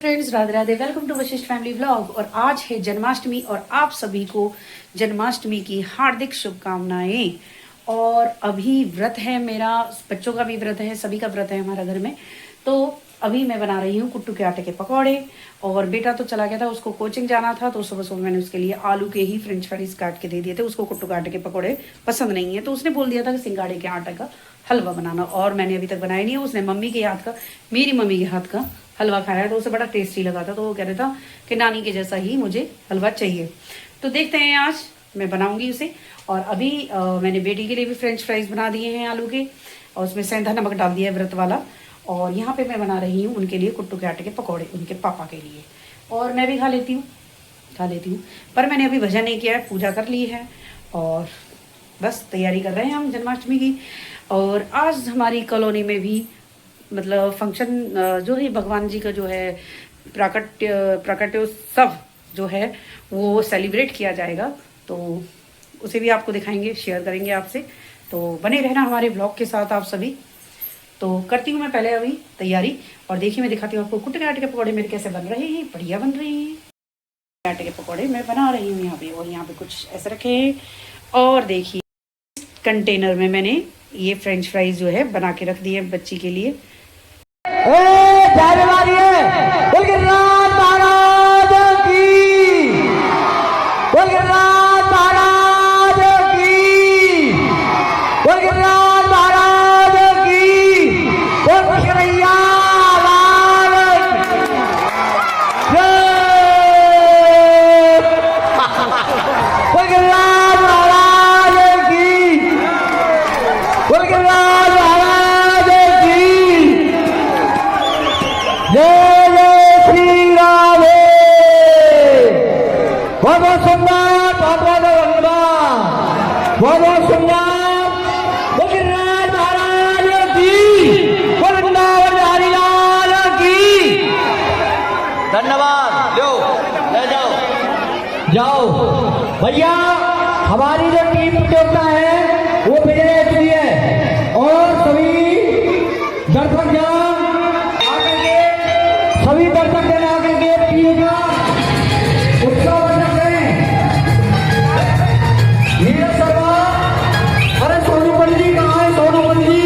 Friends, Radhe Radhe. Welcome to Vashishtha family vlog. और आज है जन्माष्टमी और आप सभी को जन्माष्टमी की हार्दिक शुभकामनाएं। और अभी व्रत है मेरा, बच्चों का भी व्रत है, सभी का व्रत है हमारा घर में। तो अभी मैं बना रही हूँ कुट्टू के आटे के पकौड़े। और बेटा तो चला गया था, उसको कोचिंग जाना था, तो सुबह सुबह मैंने उसके लिए आलू के ही फ्रेंच फ्राइज काट के दे दिए थे। उसको कुट्टू के आटे के पकौड़े पसंद नहीं है, तो उसने बोल दिया था कि सिंगाड़े के आटे का हलवा बनाना। और मैंने अभी तक बनाया नहीं है। उसने मम्मी के हाथ का, मेरी मम्मी के हाथ का हलवा खाया है, तो उसे बड़ा टेस्टी लगा था। तो वो कह रहा था कि नानी के जैसा ही मुझे हलवा चाहिए। तो देखते हैं, आज मैं बनाऊंगी उसे। और अभी मैंने बेटी के लिए भी फ्रेंच फ्राइज बना दिए हैं आलू के, और उसमें सेंधा नमक डाल दिया है व्रत वाला। और यहाँ पे मैं बना रही हूँ उनके लिए कुट्टू के आटे के पकौड़े, उनके पापा के लिए। और मैं भी खा लेती हूँ। पर मैंने अभी भजन नहीं किया है, पूजा कर ली है और बस तैयारी कर रहे हैं हम जन्माष्टमी की। और आज हमारी कॉलोनी में भी मतलब फंक्शन जो है, भगवान जी का जो है प्राकट्योत्सव जो है वो सेलिब्रेट किया जाएगा। तो उसे भी आपको दिखाएंगे, शेयर करेंगे आपसे। तो बने रहना हमारे ब्लॉग के साथ आप सभी। तो करती हूँ मैं पहले अभी तैयारी, और देखिए मैं दिखाती हूँ आपको कुट्टू के आटे के पकौड़े मेरे कैसे बन रहे हैं। बढ़िया बन रहे हैं आटे के पकौड़े मैं बना रही हूँ यहाँ पे। और यहाँ पे कुछ ऐसे रखे हैं। और देखिए कंटेनर में मैंने ये फ्रेंच फ्राइज जो है बना के रख दिए बच्ची के लिए। धन्यवाद। लो ले जाओ भैया। हमारी जो टीम प्रतियोगिता है वो विजय चुकी है। और सभी दर्शक आकर के, सभी दर्शक जन आकर के टीम का उत्साह बढ़ा करें। नीरज शर्मा, अरे सोनू पंडित जी कहाँ है? सोनू पंडित जी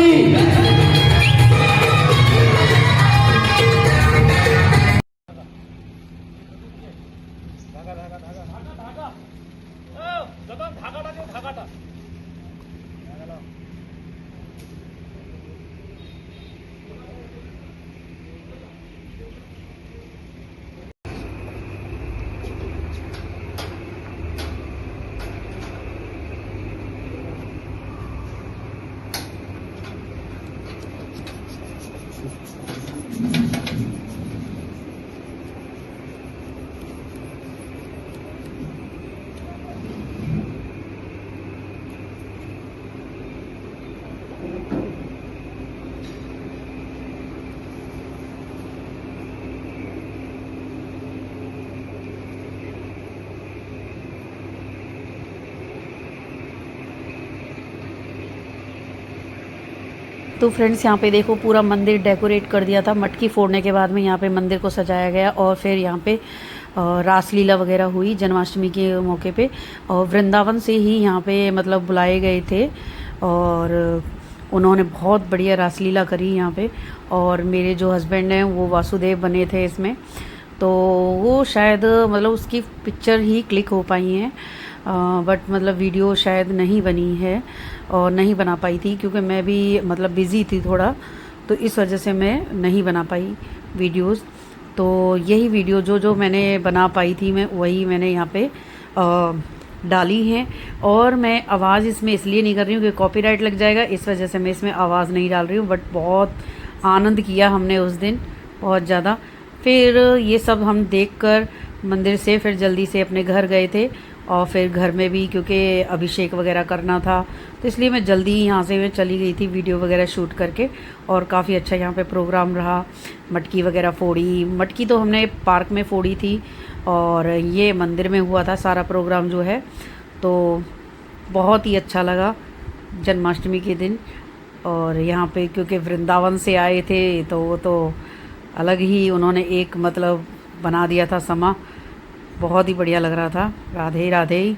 तो फ्रेंड्स, यहाँ पे देखो पूरा मंदिर डेकोरेट कर दिया था। मटकी फोड़ने के बाद में यहाँ पे मंदिर को सजाया गया। और फिर यहाँ पे रासलीला वगैरह हुई जन्माष्टमी के मौके पे। और वृंदावन से ही यहाँ पे मतलब बुलाए गए थे, और उन्होंने बहुत बढ़िया रासलीला करी यहाँ पे। और मेरे जो हस्बैंड हैं वो वासुदेव बने थे इसमें। तो वो शायद मतलब उसकी पिक्चर ही क्लिक हो पाई हैं, बट मतलब वीडियो शायद नहीं बनी है और नहीं बना पाई थी, क्योंकि मैं भी मतलब बिज़ी थी थोड़ा, तो इस वजह से मैं नहीं बना पाई वीडियोस। तो यही वीडियो जो मैंने बना पाई थी मैं वही मैंने यहाँ पे डाली हैं। और मैं आवाज़ इसमें इसलिए नहीं कर रही हूँ कि कॉपीराइट लग जाएगा, इस वजह से मैं इसमें आवाज़ नहीं डाल रही हूँ। बट बहुत आनंद किया हमने उस दिन, बहुत ज़्यादा। फिर ये सब हम देखकर मंदिर से फिर जल्दी से अपने घर गए थे। और फिर घर में भी क्योंकि अभिषेक वगैरह करना था, तो इसलिए मैं जल्दी यहाँ से मैं चली गई थी वीडियो वगैरह शूट करके। और काफ़ी अच्छा यहाँ पे प्रोग्राम रहा। मटकी वगैरह फोड़ी, मटकी तो हमने पार्क में फोड़ी थी, और ये मंदिर में हुआ था सारा प्रोग्राम जो है। तो बहुत ही अच्छा लगा जन्माष्टमी के दिन। और यहाँ पे क्योंकि वृंदावन से आए थे तो वो तो अलग ही उन्होंने एक मतलब बना दिया था समा, बहुत ही बढ़िया लग रहा था। राधे राधे।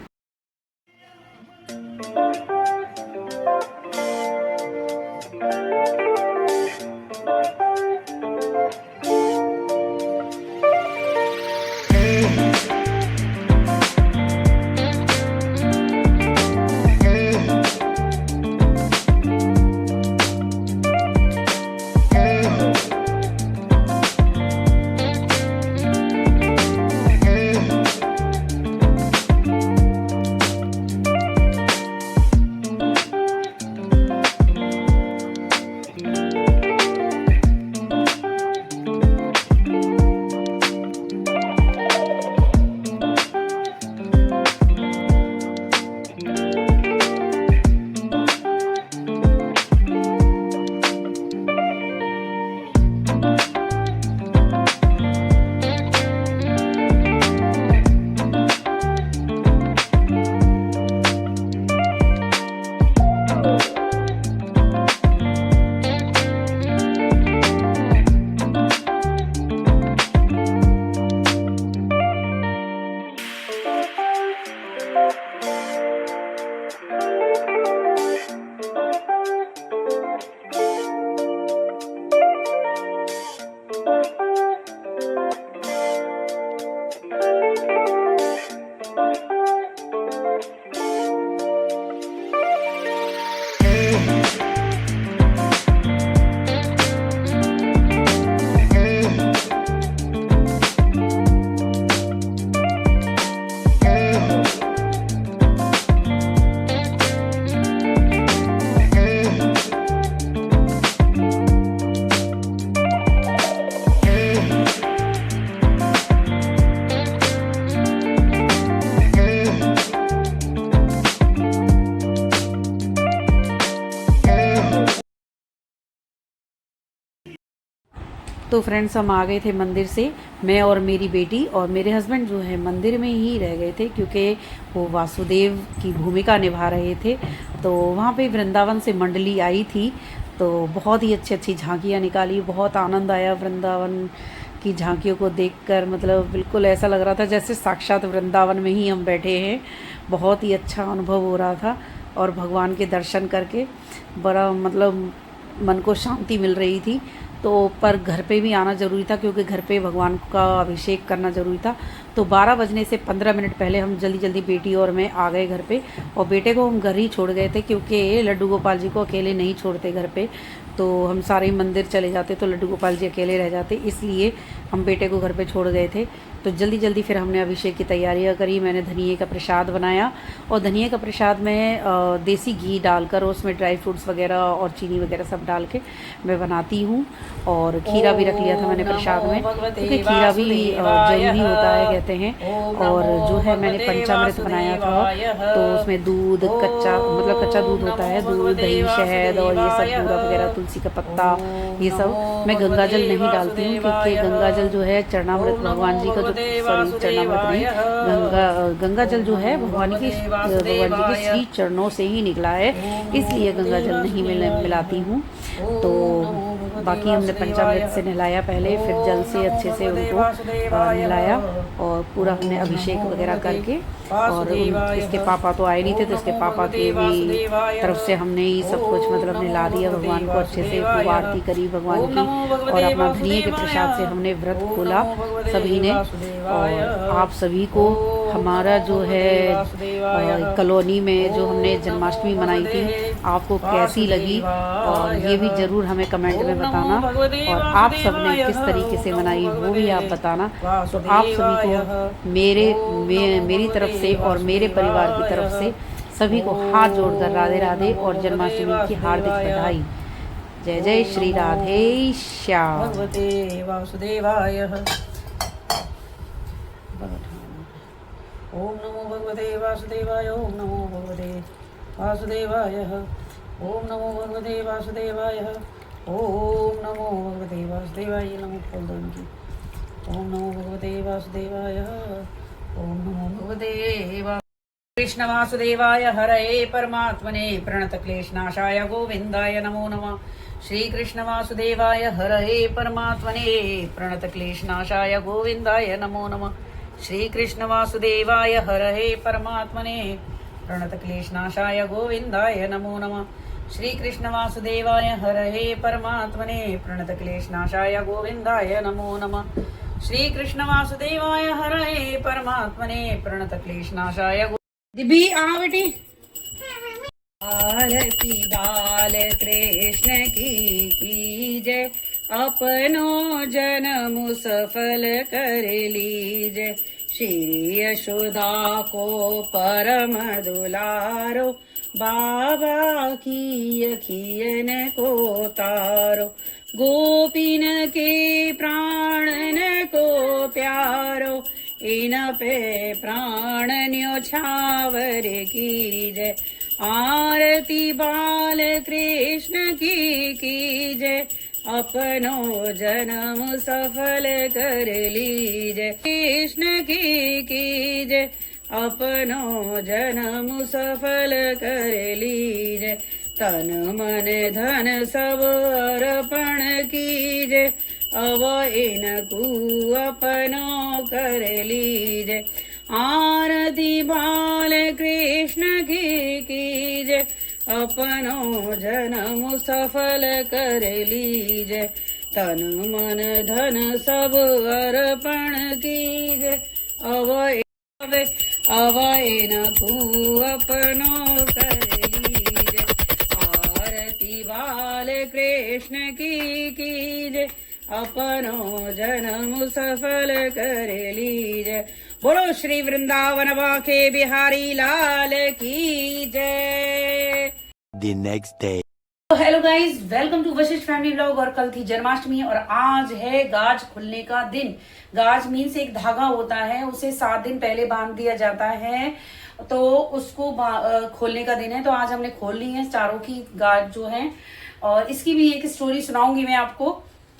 तो फ्रेंड्स हम आ गए थे मंदिर से, मैं और मेरी बेटी, और मेरे हस्बैंड जो है मंदिर में ही रह गए थे क्योंकि वो वासुदेव की भूमिका निभा रहे थे। तो वहाँ पे वृंदावन से मंडली आई थी, तो बहुत ही अच्छी अच्छी झांकियाँ निकाली, बहुत आनंद आया वृंदावन की झांकियों को देखकर। मतलब बिल्कुल ऐसा लग रहा था जैसे साक्षात वृंदावन में ही हम बैठे हैं। बहुत ही अच्छा अनुभव हो रहा था और भगवान के दर्शन करके बड़ा मतलब मन को शांति मिल रही थी। तो पर घर पे भी आना ज़रूरी था क्योंकि घर पे भगवान का अभिषेक करना ज़रूरी था। तो 12 बजने से 15 मिनट पहले हम जल्दी जल्दी बेटी और मैं आ गए घर पे, और बेटे को हम घर ही छोड़ गए थे क्योंकि लड्डू गोपाल जी को अकेले नहीं छोड़ते घर पे। तो हम सारे मंदिर चले जाते तो लड्डू गोपाल जी अकेले रह जाते, इसलिए हम बेटे को घर पे छोड़ गए थे। तो जल्दी जल्दी फिर हमने अभिषेक की तैयारियां करी। मैंने धनिए का प्रसाद बनाया, और धनिए का प्रसाद में देसी घी डालकर उसमें ड्राई फ्रूट्स वगैरह और चीनी वगैरह सब डाल के मैं बनाती हूँ। और खीरा भी रख लिया था मैंने प्रसाद में, क्योंकि खीरा भी जरूरी होता है कहते हैं। और जो है मैंने पंचामृत बनाया था, तो उसमें दूध कच्चा, मतलब कच्चा दूध होता है, दूध दही शहद और ये सब पूरा वगैरह, तुलसी का पत्ता, ये सब। मैं गंगा जल नहीं डालती हूँ क्योंकि गंगा जल जो है चरणामृत भगवान जी का, सॉरी चरणामृत नहीं, गंगा जल जो है भगवान जी के श्री चरणों से ही निकला है, इसलिए गंगा जल नहीं मिलाती हूँ। तो बाकी हमने पंचामृत से नहलाया पहले, फिर जल से अच्छे से उनको नहलाया, और पूरा हमने अभिषेक वगैरह करके, और इसके पापा तो आए नहीं थे तो इसके पापा के भी तरफ से हमने ही सब कुछ मतलब नहला दिया भगवान को अच्छे से, खूब आरती करी भगवान की, और अपना धनिए के प्रसाद से हमने व्रत खोला सभी ने। और आप सभी को हमारा जो है कॉलोनी में जो हमने जन्माष्टमी मनाई थी, आपको कैसी लगी, और ये भी ज़रूर हमें कमेंट में बताना। और आप सब ने किस तरीके से मनाई वो भी आप बताना। तो आप सभी को मेरी तरफ से और मेरे परिवार की तरफ से सभी को हाथ जोड़कर राधे राधे और जन्माष्टमी की हार्दिक बधाई। जय जय श्री राधे श्याम। भगवते वासुदेवाय। ओम नमो भगवते वासुदेवाय। ओम नमो भगवते वासुदेवाय। ओम नमो भगवते वासुदेवाय। ओम नमो भगवते वासुदेवाय। नमो फलदान ओम नमो भगवते वासुदेवाय। ओम नमो भगवते कृष्ण वासुदेवाय। हरे परमात्मने प्रणत क्लेशनाशाय गोविंदाय नमो नमः। श्री कृष्ण वासुदेवाय हरये परमात्मने प्रणतक्लेशनाशाय गोविन्दाय नमो नमः। श्री कृष्ण वासुदेवाय हरये परमात्मने प्रणतक्लेशनाशाय गोविन्दाय नमो नमः। श्री कृष्ण वासुदेवाय हरये परमात्मने प्रणतक्लेशनाशाय गोविन्दाय नमो नमः। श्री कृष्ण वासुदेवाय हरये परमात्मने प्रणतक्लेशनाशाय दिबी आ बेटी। आरती बाल कृष्ण की जय, अपनो जन्म सफल कर लीजय। श्री यशोदा को परम दुलारो, बाबा की अखियन को तारो। गोपीन के प्राणन को प्यारो, इन पे प्राण न्योछावर कीजय। आरती बाल कृष्ण की जय, अपनो जन्म सफल कर लीजय। कृष्ण की जय, अपनो जन्म सफल कर लीजय। तन मन धन सब अर्पण कीजय, अब इनको अपनो कर लीजय। आरती बाल कृष्ण की जय, अपनो जन्म सफल कर लीजय। तन मन धन सब अर्पण कीजय, अब इनको अपनो कर लीजय। आरती बाल कृष्ण की जय, अपनो जन्म सफल कर लीजय। बोलो श्री वृंदावन बाके बिहारी लाल की जय। The next day. Hello guys, welcome to Vashishtha family vlog. और कल थी जन्माष्टमी और आज है गाज खुलने का दिन। गाज मीन्स एक धागा होता है, उसे 7 दिन पहले बांध दिया जाता है, तो उसको खोलने का दिन है। तो आज हमने खोल ली है चारों की गाज जो है, और इसकी भी एक स्टोरी सुनाऊंगी मैं आपको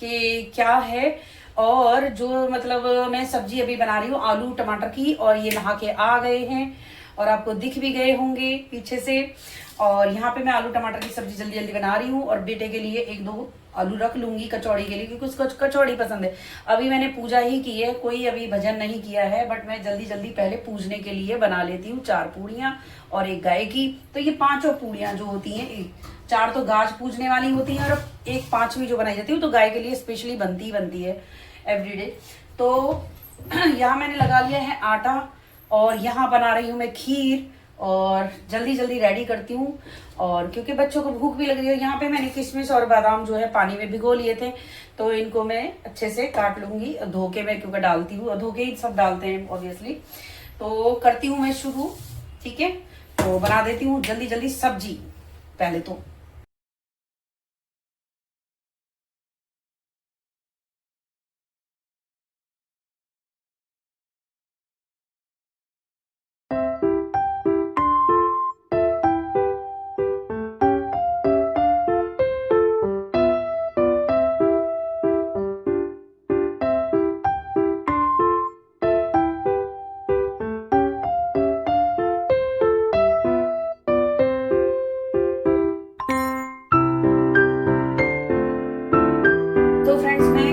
कि क्या है। और जो मतलब मैं सब्जी अभी बना रही हूँ आलू टमाटर की, और ये नहा के आ गए हैं और आपको दिख भी गए होंगे पीछे से। और यहाँ पे मैं आलू टमाटर की सब्जी जल्दी जल्दी बना रही हूँ, और बेटे के लिए 1-2 आलू रख लूंगी कचौड़ी के लिए, क्योंकि उसको कचौड़ी पसंद है। अभी मैंने पूजा ही की है, कोई अभी भजन नहीं किया है, बट मैं जल्दी जल्दी पहले पूजने के लिए बना लेती हूँ 4 पूड़ियाँ और 1 गाय की। तो ये 5 पूड़ियाँ जो होती हैं, 4 तो गाज पूजने वाली होती हैं और 1 5वीं जो बनाई जाती है, तो गाय के लिए स्पेशली बनती है एवरीडे। तो यहाँ मैंने लगा लिया है आटा, और यहाँ बना रही हूँ मैं खीर, और जल्दी जल्दी रेडी करती हूँ। और क्योंकि बच्चों को भूख भी लग रही है, यहाँ पे मैंने किशमिश और बादाम जो है पानी में भिगो लिए थे, तो इनको मैं अच्छे से काट लूंगी धो के। मैं क्योंकि डालती हूँ, धो के ही सब डालते हैं ऑब्वियसली। तो करती हूँ मैं शुरू, ठीक है। तो बना देती हूँ जल्दी जल्दी सब्जी पहले तो।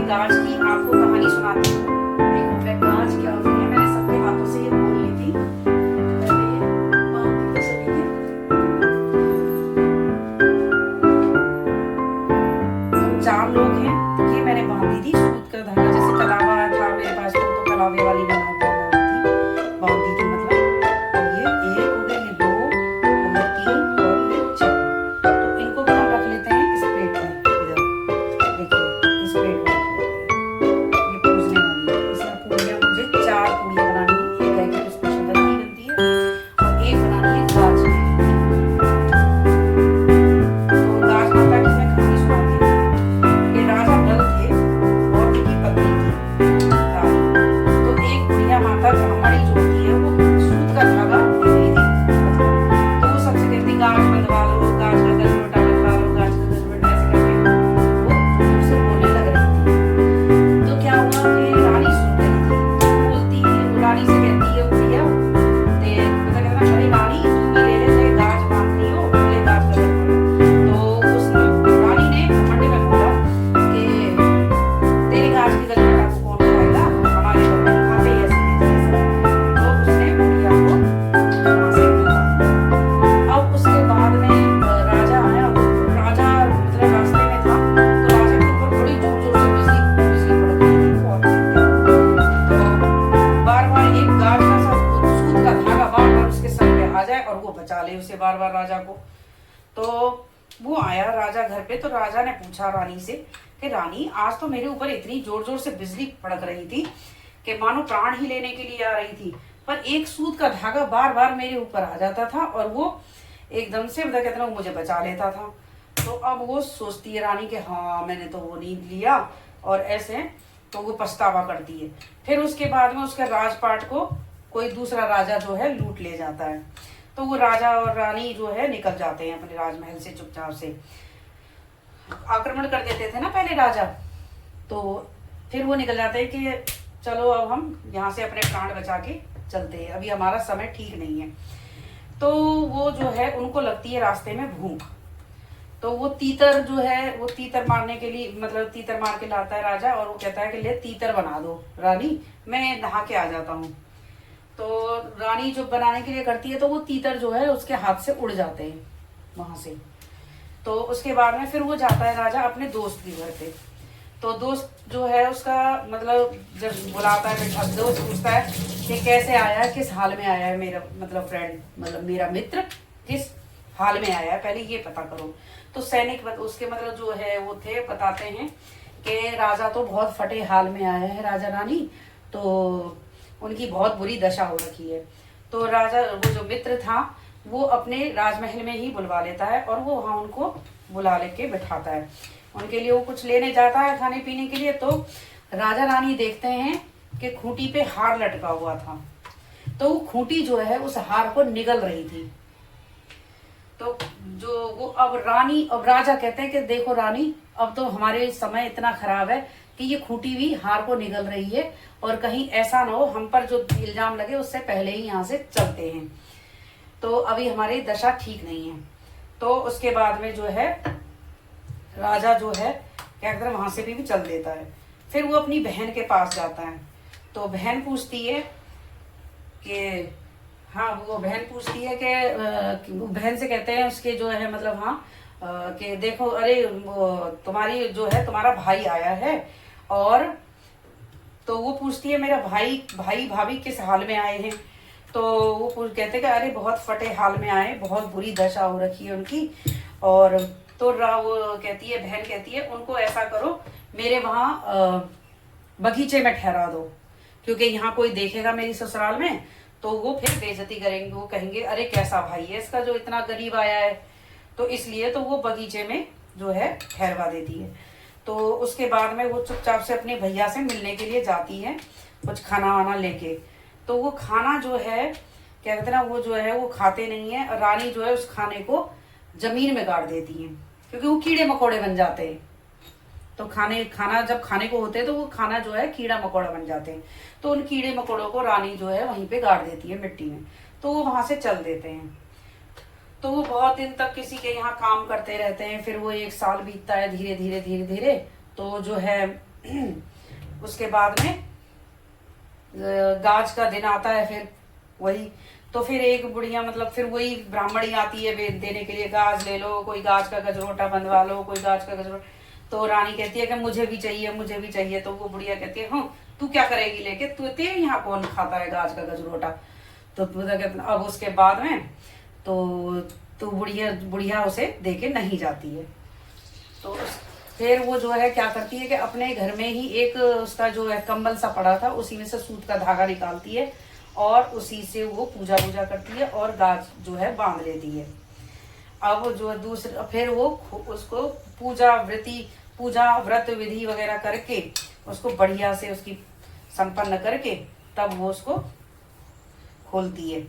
गाज की आपको कहानी सुनाती हूँ। देखो मैं गाज क्या होती है, मैंने सबके हाथों से ये बोल ली थी। हम 4 लोग हैं, ये मैंने बांधी थी सूत का धागा, जैसे कलावा था मेरे पास, तो कलावे वाली बांधी थी मतलब। और ये 1 हो गई, ये 2, ये 3 और ये 4। तो इनको भी हम रख लेते हैं इस प्लेट में। इधर देखिए इस प्लेट में और वो बचा ले उसे बार बार राजा को। तो वो आया राजा घर पे, तो राजा ने पूछा रानी से कि रानी, आज तो मेरे ऊपर इतनी जोर जोर से बिजली पड़क रही थी कि मानो प्राण ही लेने के लिए आ रही थी, पर एक सूत का धागा बार बार मेरे ऊपर आ जाता था और वो एकदम से बता कहते ना मुझे बचा लेता था। तो अब वो सोचती है रानी कि हाँ मैंने तो वो नहीं लिया, और ऐसे तो वो पछतावा करती है। फिर उसके बाद में उसके राजपाट को कोई दूसरा राजा जो है लूट ले जाता है। तो वो राजा और रानी जो है निकल जाते हैं अपने राजमहल से चुपचाप से। आक्रमण कर देते थे ना पहले राजा, तो फिर वो निकल जाते हैं कि चलो अब हम यहाँ से अपने प्राण बचा के चलते हैं, अभी हमारा समय ठीक नहीं है। तो वो जो है उनको लगती है रास्ते में भूख, तो वो तीतर जो है वो तीतर मारने के लिए मतलब तीतर मार के लाता है राजा, और वो कहता है कि ले तीतर बना दो रानी, मैं नहा के आ जाता हूँ। तो रानी जो बनाने के लिए करती है तो वो तीतर जो है उसके हाथ से उड़ जाते हैं वहां से। तो उसके बाद में फिर वो जाता है राजा अपने दोस्त के घर पे। तो दोस्त जो है उसका मतलब जब बुलाता है बेटा, दोस्त पूछता है कि कैसे आया है, किस हाल में आया है मेरा मतलब फ्रेंड, मतलब मेरा मित्र किस हाल में आया है, पहले ये पता करो। तो सैनिक उसके मतलब जो है वो थे बताते हैं कि राजा तो बहुत फटे हाल में आया है राजा रानी, तो उनकी बहुत बुरी दशा हो रखी है। तो राजा वो जो मित्र था वो अपने राजमहल में ही बुलवा लेता है और वो वहां उनको बुला लेके बैठाता है, उनके लिए वो कुछ लेने जाता है खाने पीने के लिए। तो राजा रानी देखते हैं कि खूंटी पे हार लटका हुआ था, तो वो खूंटी जो है उस हार को निगल रही थी। तो जो वो अब राजा कहते हैं कि देखो रानी, अब तो हमारे समय इतना खराब है कि ये खूंटी भी हार को निगल रही है, और कहीं ऐसा ना हो हम पर जो इल्जाम लगे उससे पहले ही यहाँ से चलते हैं, तो अभी हमारी दशा ठीक नहीं है। तो उसके बाद में जो है राजा जो है क्या कहते हैं वहां से भी चल देता है। फिर वो अपनी बहन के पास जाता है, तो बहन पूछती है कि हाँ, वो बहन पूछती है कि बहन से कहते हैं उसके जो है मतलब हाँ कि देखो अरे तुम्हारी जो है तुम्हारा भाई आया है, और तो वो पूछती है मेरा भाई भाभी किस हाल में आए हैं। तो वो कहते कि अरे बहुत फटे हाल में आए, बहुत बुरी दशा हो रखी है उनकी। और तो वो कहती है बहन कहती है उनको ऐसा करो मेरे वहां बगीचे में ठहरा दो, क्योंकि यहाँ कोई देखेगा मेरी ससुराल में तो वो फिर बेइज्जती करेंगे, वो कहेंगे अरे कैसा भाई है इसका जो इतना गरीब आया है, तो इसलिए तो वो बगीचे में जो है ठहरवा देती है। तो उसके बाद में वो चुपचाप से अपने भैया से मिलने के लिए जाती है कुछ खाना वाना लेके। तो वो खाना जो है क्या कहते ना वो जो है वो खाते नहीं है, और रानी जो है उस खाने को जमीन में गाड़ देती है क्योंकि वो कीड़े मकोड़े बन जाते हैं। तो खाना जब खाने को होते हैं तो वो खाना जो है कीड़ा मकोड़ा बन जाते हैं, तो उन कीड़े मकोड़ों को रानी जो है वहीं पे गाड़ देती है मिट्टी में, तो वो वहां से चल देते हैं। तो वो बहुत दिन तक किसी के यहाँ काम करते रहते हैं। फिर वो 1 साल बीतता है धीरे धीरे, तो जो है उसके बाद में गाज का दिन आता है। फिर वही तो फिर एक बुढ़िया मतलब फिर वही ब्राह्मणी आती है देने के लिए, गाज ले लो, कोई गाज का गजरोटा बंधवा लो, कोई गाज का गजरोटा। तो रानी कहती है कि मुझे भी चाहिए। तो वो बुढ़िया कहती है हाँ तू क्या करेगी लेके, तू तेरे यहाँ कौन खाता है गाज का गजरोटा। तो अब उसके बाद में तो बुढ़िया उसे देके नहीं जाती है। तो फिर वो जो है क्या करती है कि अपने घर में ही एक उसका जो है कंबल सा पड़ा था उसी में से सूत का धागा निकालती है और उसी से वो पूजा करती है और गाज जो है बांध लेती है। अब जो दूसरा फिर वो उसको पूजा व्रत विधि वगैरह करके उसको बढ़िया से उसकी संपन्न करके तब वो उसको खोलती है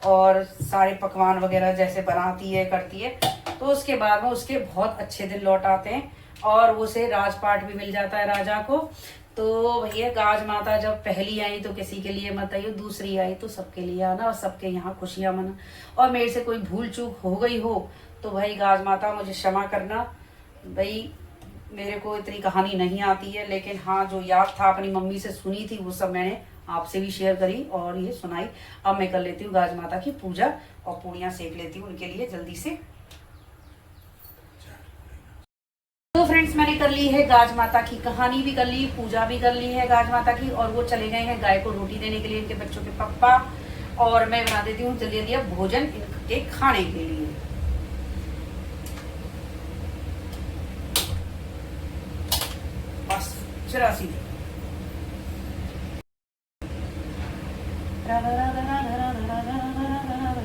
और सारे पकवान वगैरह जैसे बनाती है करती है। तो उसके बाद में उसके बहुत अच्छे दिन लौट आते हैं और उसे राजपाट भी मिल जाता है राजा को। तो भैया गाज माता जब पहली आई तो किसी के लिए मत आइयो, दूसरी आई तो सबके लिए आना और सबके यहाँ खुशियां मना। और मेरे से कोई भूल चूक हो गई हो तो भाई गाज माता मुझे क्षमा करना। भाई मेरे को इतनी कहानी नहीं आती है, लेकिन हाँ जो याद था अपनी मम्मी से सुनी थी वो सब मैंने आपसे भी शेयर करी और ये सुनाई। अब मैं कर लेती हूँ गाज माता की पूजा और पूड़ियाँ सेक लेती हूँ उनके लिए जल्दी से। तो फ्रेंड्स मैंने कर ली है गाज माता की कहानी भी कर ली, पूजा भी कर ली है गाज माता की, और वो चले गए हैं गाय को रोटी देने के लिए इनके बच्चों के पापा। और मैं बना देती हूँ जल्दी जल्दी अब भोजन के खाने के लिए। बस 84 राधा राधा राधा राधा राधा राधा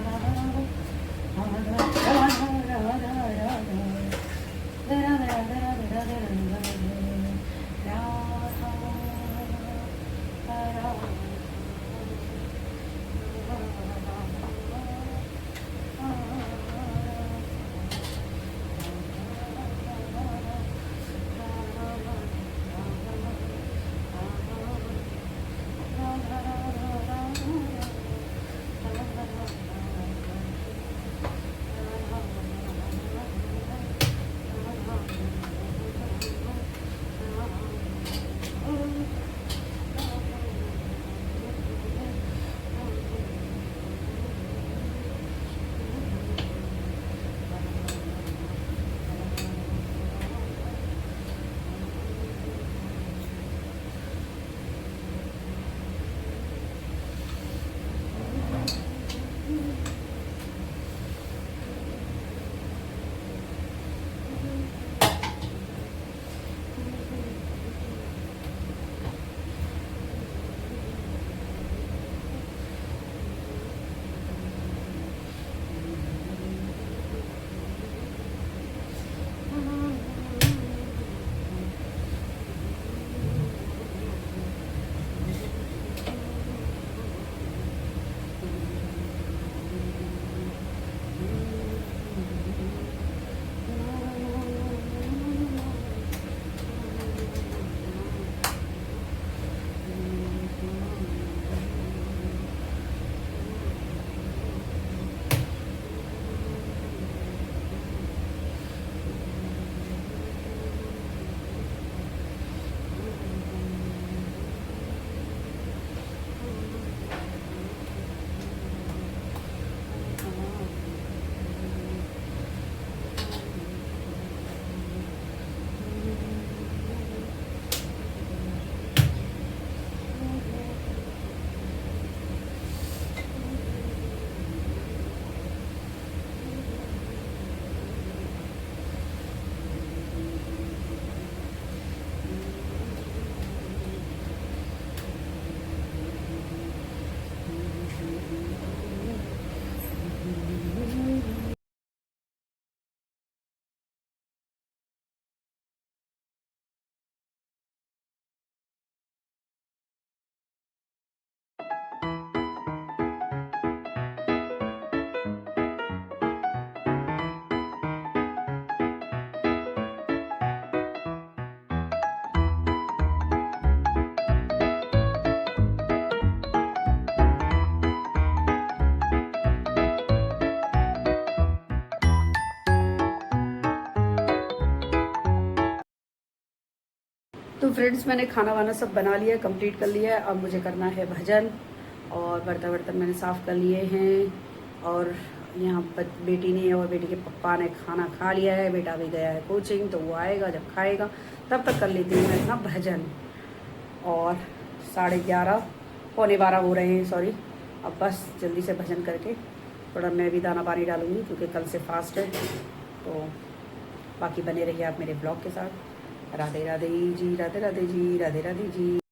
तो फ्रेंड्स मैंने खाना वाना सब बना लिया, कंप्लीट कर लिया है। अब मुझे करना है भजन, और बर्तन वर्तन मैंने साफ़ कर लिए हैं। और यहाँ बेटी ने और बेटी के पप्पा ने खाना खा लिया है। बेटा भी गया है कोचिंग, तो वो आएगा जब खाएगा तब तक कर लेती हूँ मैं अपना भजन। और 11:30 पौने 12 हो रहे हैं, सॉरी। अब बस जल्दी से भजन करके थोड़ा मैं भी दाना पानी डालूँगी, क्योंकि कल से फास्ट है। तो बाकी बने रहिए आप मेरे ब्लॉग के साथ। राधे राधे जी, राधे राधे जी, राधे राधे जी।